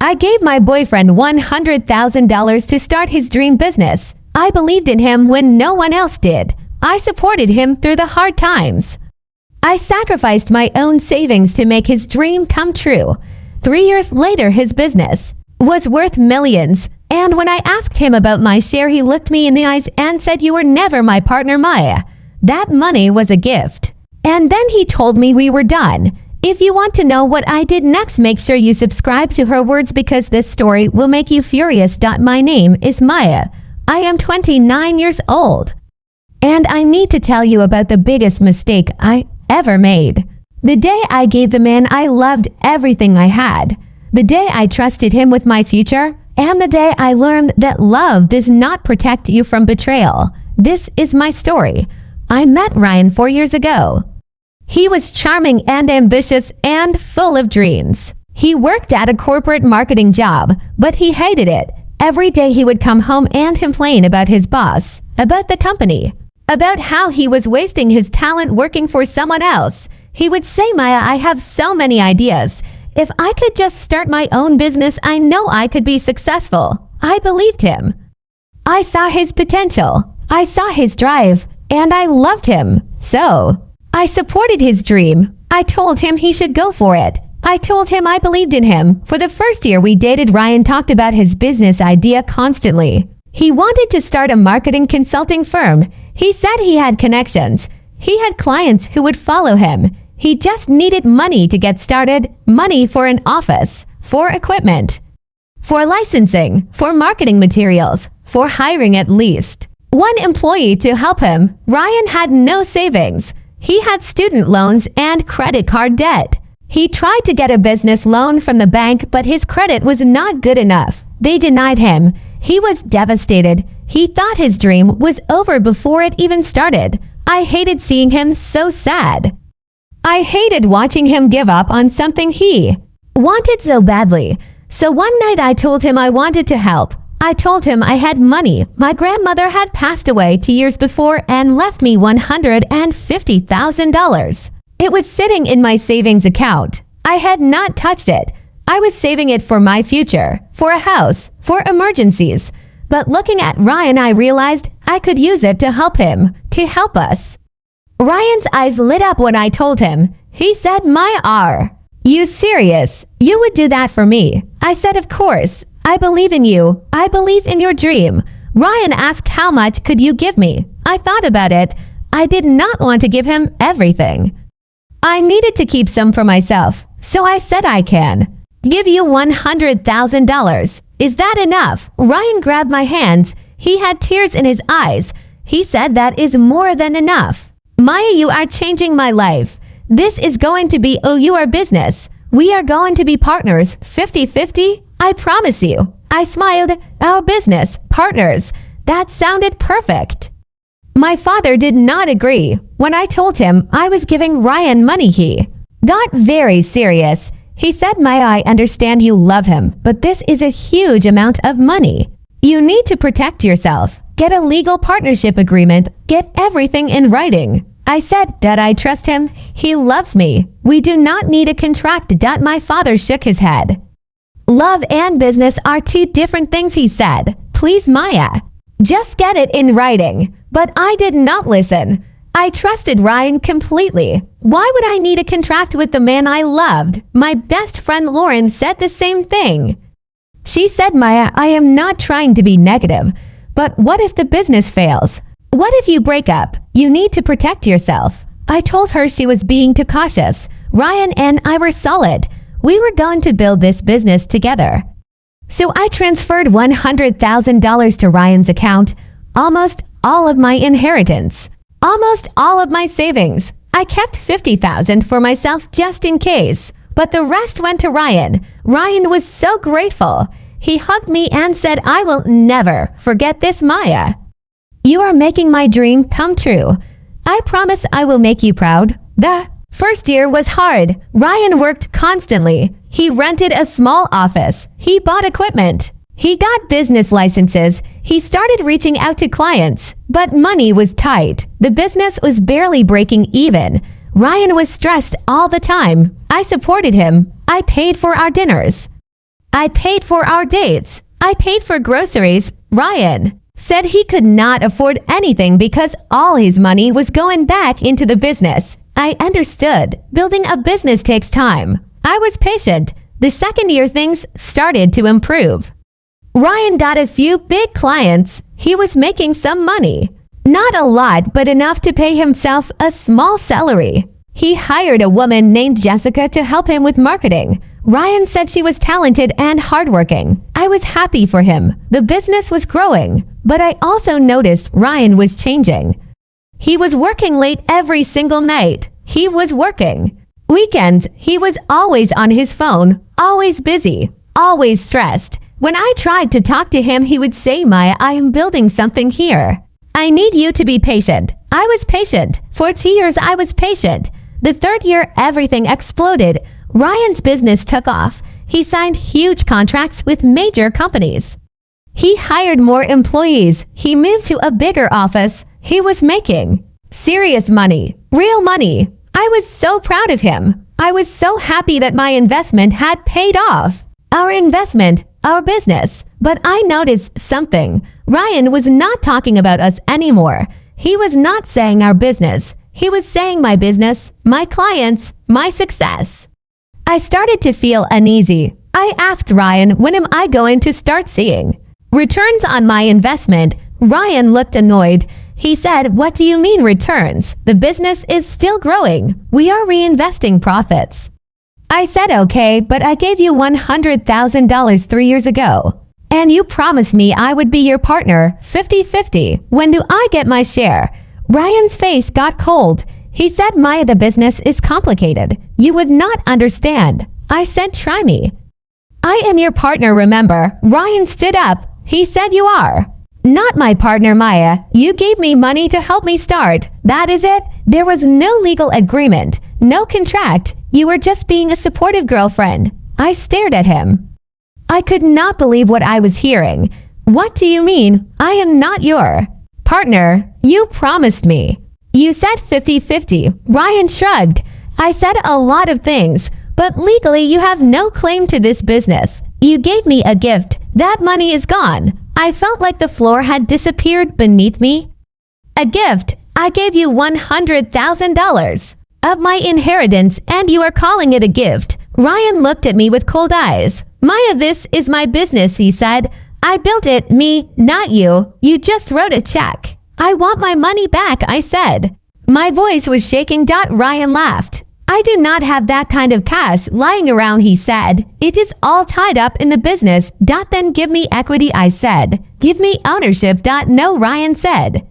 I gave my boyfriend $100,000 to start his dream business. I believed in him when no one else did. I supported him through the hard times. I sacrificed my own savings to make his dream come true. 3 years later, his business was worth millions. And when I asked him about my share, he looked me in the eyes and said, "You were never my partner, Maya. That money was a gift." And then he told me we were done. If you want to know what I did next, make sure you subscribe to her words because this story will make you furious. My name is Maya. I am 29 years old. And I need to tell you about the biggest mistake I ever made. The day I gave the man I loved everything I had. The day I trusted him with my future. And the day I learned that love does not protect you from betrayal. This is my story. I met Ryan 4 years ago. He was charming and ambitious and full of dreams. He worked at a corporate marketing job, but he hated it. Every day he would come home and complain about his boss, about the company, about how he was wasting his talent working for someone else. He would say, "Maya, I have so many ideas. If I could just start my own business, I know I could be successful." I believed him. I saw his potential. I saw his drive, and I loved him. So I supported his dream. I told him he should go for it. I told him I believed in him. For the first year we dated, Ryan talked about his business idea constantly. He wanted to start a marketing consulting firm. He said he had connections. He had clients who would follow him. He just needed money to get started, money for an office, for equipment, for licensing, for marketing materials, for hiring at least one employee to help him. Ryan had no savings. He had student loans and credit card debt. He tried to get a business loan from the bank, but his credit was not good enough. They denied him. He was devastated. He thought his dream was over before it even started. I hated seeing him so sad. I hated watching him give up on something he wanted so badly. So one night I told him I wanted to help. I told him I had money. My grandmother had passed away 2 years before and left me $150,000. It was sitting in my savings account. I had not touched it. I was saving it for my future, for a house, for emergencies. But looking at Ryan, I realized I could use it to help him, to help us. Ryan's eyes lit up when I told him. He said, "Maya, are you serious? You would do that for me?" I said, "Of course. I believe in you. I believe in your dream." Ryan asked, "How much could you give me?" I thought about it. I did not want to give him everything. I needed to keep some for myself. So I said, "I can give you $100,000. Is that enough?" Ryan grabbed my hands. He had tears in his eyes. He said, "That is more than enough. Maya, you are changing my life. This is going to be your business. We are going to be partners, 50-50. I promise you." I smiled. Our business, partners. That sounded perfect. My father did not agree. When I told him I was giving Ryan money, he got very serious. He said, "Maya, I understand you love him, but this is a huge amount of money. You need to protect yourself. Get a legal partnership agreement. Get everything in writing." I said that I trust him. He loves me. We do not need a contract. My father shook his head. "Love and business are two different things," he said. "Please, Maya, just get it in writing." But I did not listen. I trusted Ryan completely. Why would I need a contract with the man I loved? My best friend Lauren said the same thing. She said, "Maya, I am not trying to be negative, but what if the business fails? What if you break up? You need to protect yourself." I told her she was being too cautious. Ryan and I were solid. We were going to build this business together. So I transferred $100,000 to Ryan's account, almost all of my inheritance, almost all of my savings. I kept $50,000 for myself just in case, but the rest went to Ryan. Ryan was so grateful. He hugged me and said, "I will never forget this, Maya. You are making my dream come true. I promise I will make you proud." The first year was hard. Ryan worked constantly. He rented a small office. He bought equipment. He got business licenses. He started reaching out to clients, but money was tight. The business was barely breaking even. Ryan was stressed all the time. I supported him. I paid for our dinners. I paid for our dates. I paid for groceries. Ryan said he could not afford anything because all his money was going back into the business. I understood. Building a business takes time. I was patient. The second year things started to improve. Ryan got a few big clients. He was making some money. Not a lot, but enough to pay himself a small salary. He hired a woman named Jessica to help him with marketing. Ryan said she was talented and hardworking. I was happy for him. The business was growing, but I also noticed Ryan was changing. He was working late every single night. He was working. Weekends, he was always on his phone, always busy, always stressed. When I tried to talk to him, he would say, Maya, I am building something here. I need you to be patient. I was patient. For 2 years, I was patient. The third year, everything exploded. Ryan's business took off. He signed huge contracts with major companies. He hired more employees. He moved to a bigger office. He was making serious money, real money. I was so proud of him. I was so happy that my investment had paid off. Our investment, our business. But I noticed something. Ryan was not talking about us anymore. He was not saying our business. He was saying my business, my clients, my success. I started to feel uneasy. I asked Ryan, when am I going to start seeing returns on my investment? Ryan looked annoyed. He said, what do you mean returns? The business is still growing. We are reinvesting profits. I said, okay, but I gave you $100,000 3 years ago. And you promised me I would be your partner, 50-50. When do I get my share? Ryan's face got cold. He said, Maya, the business is complicated. You would not understand. I said, try me. I am your partner, remember? Ryan stood up. He said, you are not my partner, Maya. You gave me money to help me start. That is it. There was no legal agreement, no contract. You were just being a supportive girlfriend. I stared at him. I could not believe what I was hearing. What do you mean? I am not your partner. You promised me. You said 50-50. Ryan shrugged. I said a lot of things, but legally you have no claim to this business. You gave me a gift. That money is gone. I felt like the floor had disappeared beneath me. A gift. I gave you $100,000 of my inheritance and you are calling it a gift. Ryan looked at me with cold eyes. Maya, this is my business, he said. I built it, me, not you. You just wrote a check. I want my money back, I said. My voice was shaking. Ryan laughed. I do not have that kind of cash lying around, he said. It is all tied up in the business. Then give me equity, I said. Give me ownership. No, Ryan said.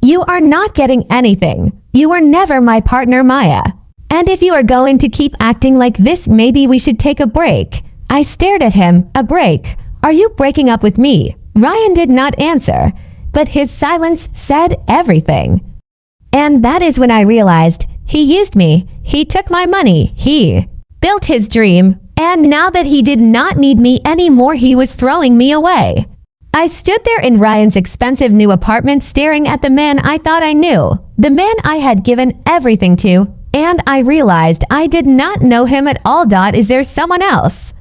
You are not getting anything. You were never my partner, Maya. And if you are going to keep acting like this, maybe we should take a break. I stared at him. A break? Are you breaking up with me? Ryan did not answer, but his silence said everything. And that is when I realized he used me. He took my money. He built his dream. And now that he did not need me anymore, he was throwing me away. I stood there in Ryan's expensive new apartment staring at the man I thought I knew, the man I had given everything to, and I realized I did not know him at all. Is there someone else?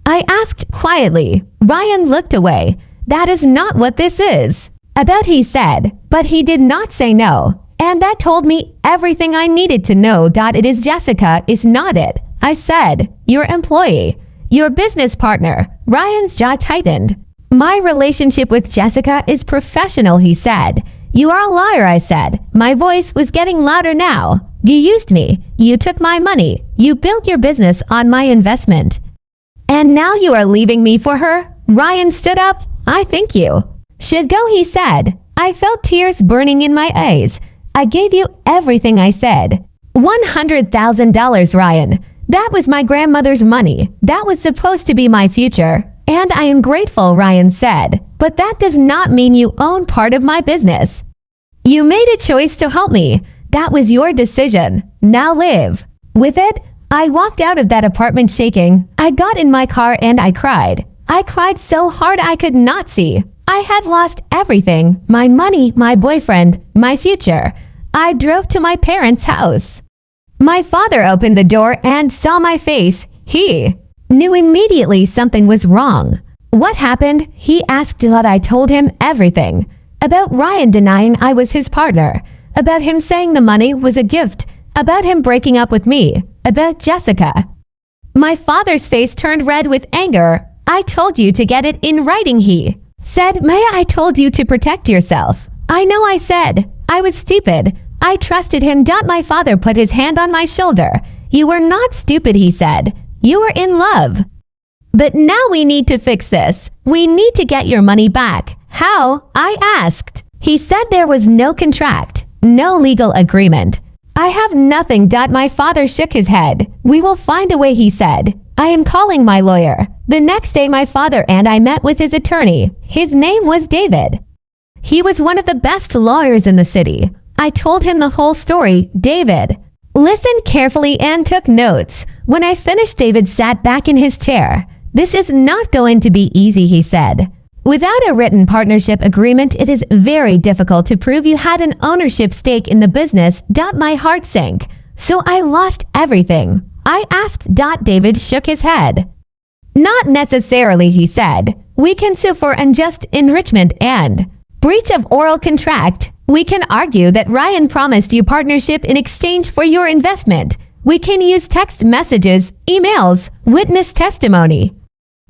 I asked quietly. Ryan looked away. That is not what this is about, he said, but he did not say no. And that told me everything I needed to know. It is Jessica, is not it? I said, your employee, your business partner. Ryan's jaw tightened. My relationship with Jessica is professional, he said. You are a liar, I said. My voice was getting louder now. You used me. You took my money. You built your business on my investment. And now you are leaving me for her? Ryan stood up. I think you should go, he said. I felt tears burning in my eyes. I gave you everything, I said. $100,000, Ryan. That was my grandmother's money. That was supposed to be my future. And I am grateful, Ryan said. But that does not mean you own part of my business. You made a choice to help me. That was your decision. Now live with it. I walked out of that apartment shaking. I got in my car and I cried. I cried so hard I could not see. I had lost everything. My money, my boyfriend, my future. I drove to my parents' house. My father opened the door and saw my face. He knew immediately something was wrong. What happened? He asked that I told him everything. About Ryan denying I was his partner. About him saying the money was a gift. About him breaking up with me. About Jessica. My father's face turned red with anger. I told you to get it in writing, he said. Maya, I told you to protect yourself. I know I said. I was stupid. I trusted him. My father put his hand on my shoulder. You were not stupid, he said. You were in love. But now we need to fix this. We need to get your money back. How? I asked. He said there was no contract, no legal agreement. I have nothing. My father shook his head. We will find a way, he said. I am calling my lawyer. The next day my father and I met with his attorney. His name was David. He was one of the best lawyers in the city. I told him the whole story. David listened carefully and took notes. When I finished, David sat back in his chair. This is not going to be easy, he said. Without a written partnership agreement, it is very difficult to prove you had an ownership stake in the business. My heart sank. So I lost everything. I asked. David shook his head. Not necessarily, he said. We can sue for unjust enrichment and breach of oral contract. We can argue that Ryan promised you partnership in exchange for your investment. We can use text messages, emails, witness testimony.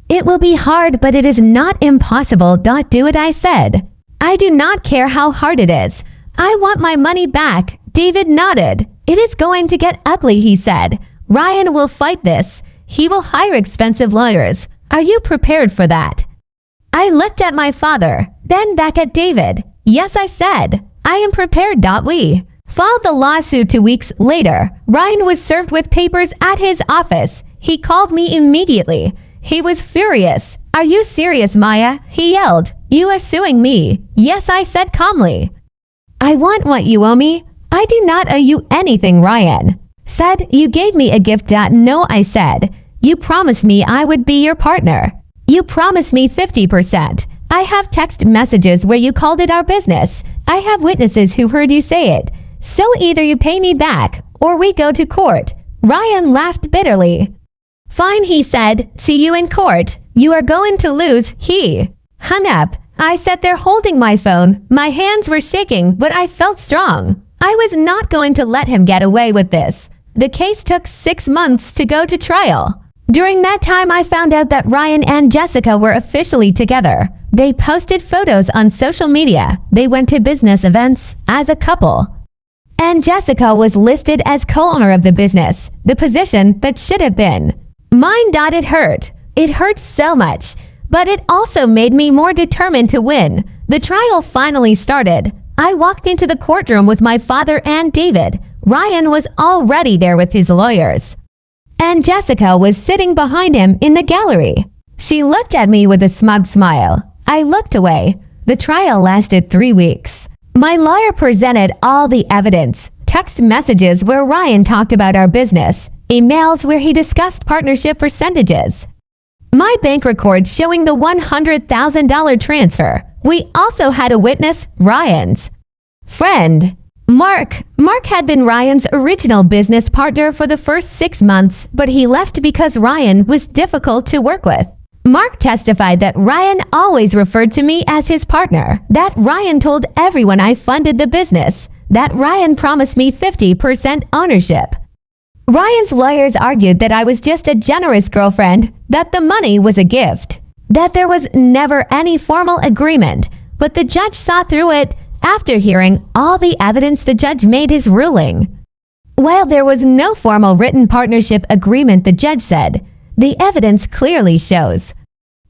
It will be hard, but it is not impossible. Do it, I said. I do not care how hard it is. I want my money back. David nodded. It is going to get ugly, he said. Ryan will fight this. He will hire expensive lawyers. Are you prepared for that? I looked at my father, then back at David. Yes, I said. I am prepared. We filed the lawsuit 2 weeks later. Ryan was served with papers at his office. He called me immediately. He was furious. Are you serious, Maya? He yelled. You are suing me. Yes, I said calmly. I want what you owe me. I do not owe you anything, Ryan said. You gave me a gift. No, I said. You promised me I would be your partner. You promised me 50%. I have text messages where you called it our business. I have witnesses who heard you say it. So either you pay me back or we go to court. Ryan laughed bitterly. Fine, he said. See you in court. You are going to lose. He hung up. I sat there holding my phone. My hands were shaking, but I felt strong. I was not going to let him get away with this. The case took 6 months to go to trial. During that time, I found out that Ryan and Jessica were officially together. They posted photos on social media. They went to business events as a couple. And Jessica was listed as co-owner of the business, the position that should have been mine. It hurt. It hurt so much, but it also made me more determined to win. The trial finally started. I walked into the courtroom with my father and David. Ryan was already there with his lawyers. And Jessica was sitting behind him in the gallery. She looked at me with a smug smile. I looked away. The trial lasted 3 weeks. My lawyer presented all the evidence. Text messages where Ryan talked about our business. Emails where he discussed partnership percentages. My bank records showing the $100,000 transfer. We also had a witness, Ryan's friend, Mark. Mark had been Ryan's original business partner for the first 6 months, but he left because Ryan was difficult to work with. Mark testified that Ryan always referred to me as his partner, that Ryan told everyone I funded the business, that Ryan promised me 50% ownership. Ryan's lawyers argued that I was just a generous girlfriend, that the money was a gift, that there was never any formal agreement, but the judge saw through it. After hearing all the evidence, the judge made his ruling. While there was no formal written partnership agreement, the judge said, the evidence clearly shows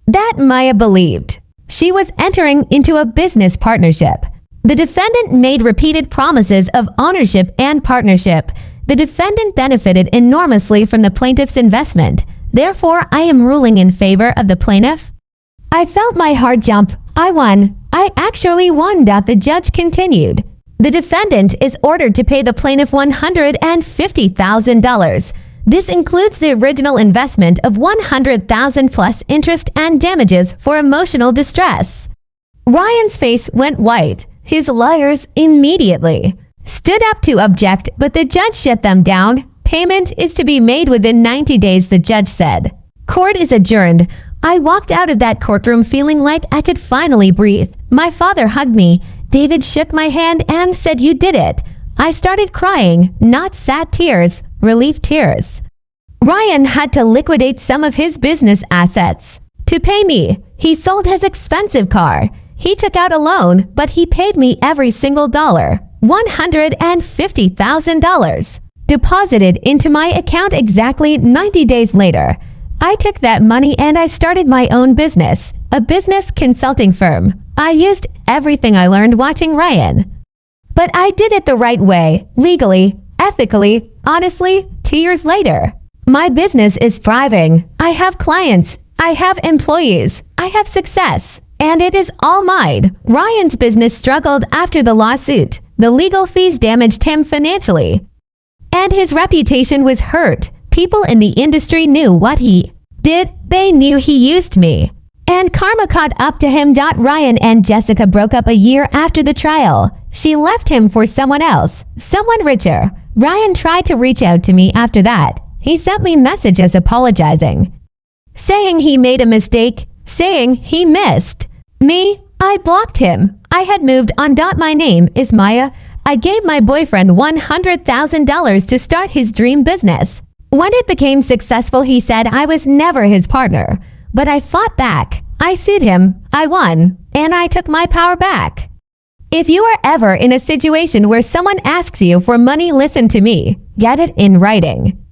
that Maya believed she was entering into a business partnership. The defendant made repeated promises of ownership and partnership. The defendant benefited enormously from the plaintiff's investment. Therefore, I am ruling in favor of the plaintiff. I felt my heart jump. I won. I actually won. The judge continued. The defendant is ordered to pay the plaintiff $150,000. This includes the original investment of $100,000 plus interest and damages for emotional distress. Ryan's face went white. His lawyers immediately stood up to object, but the judge shut them down. Payment is to be made within 90 days, the judge said. Court is adjourned. I walked out of that courtroom feeling like I could finally breathe. My father hugged me. David shook my hand and said, "You did it." I started crying, not sad tears, relief tears. Ryan had to liquidate some of his business assets to pay me. He sold his expensive car. He took out a loan, but he paid me every single dollar, $150,000, deposited into my account exactly 90 days later. I took that money and I started my own business, a business consulting firm. I used everything I learned watching Ryan. But I did it the right way, legally, ethically, honestly, 2 years later. My business is thriving. I have clients. I have employees. I have success. And it is all mine. Ryan's business struggled after the lawsuit. The legal fees damaged him financially. And his reputation was hurt. People in the industry knew what he did. They knew he used me. And karma caught up to him. Ryan and Jessica broke up a year after the trial. She left him for someone else, someone richer. Ryan tried to reach out to me after that. He sent me messages apologizing, saying he made a mistake, saying he missed me. I blocked him. I had moved on. My name is Maya. I gave my boyfriend $100,000 to start his dream business. When it became successful, he said I was never his partner. But I fought back. I sued him. I won. And I took my power back. If you are ever in a situation where someone asks you for money, listen to me. Get it in writing.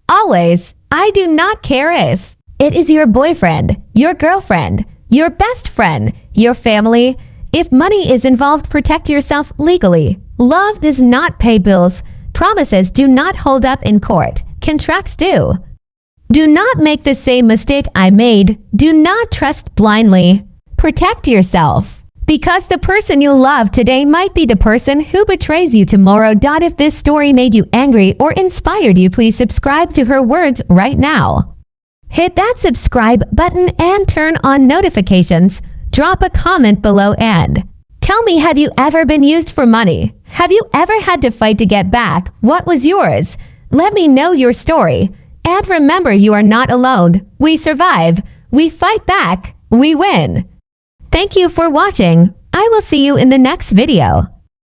Always, I do not care if it is your boyfriend, your girlfriend, your best friend, your family. If money is involved, protect yourself legally. Love does not pay bills. Promises do not hold up in court. Contracts do. Do not make the same mistake I made. Do not trust blindly. Protect yourself. Because the person you love today might be the person who betrays you tomorrow. If this story made you angry or inspired you, please subscribe to her words right now. Hit that subscribe button and turn on notifications. Drop a comment below and tell me, have you ever been used for money? Have you ever had to fight to get back what was yours? Let me know your story. And remember, you are not alone. We survive. We fight back. We win. Thank you for watching. I will see you in the next video.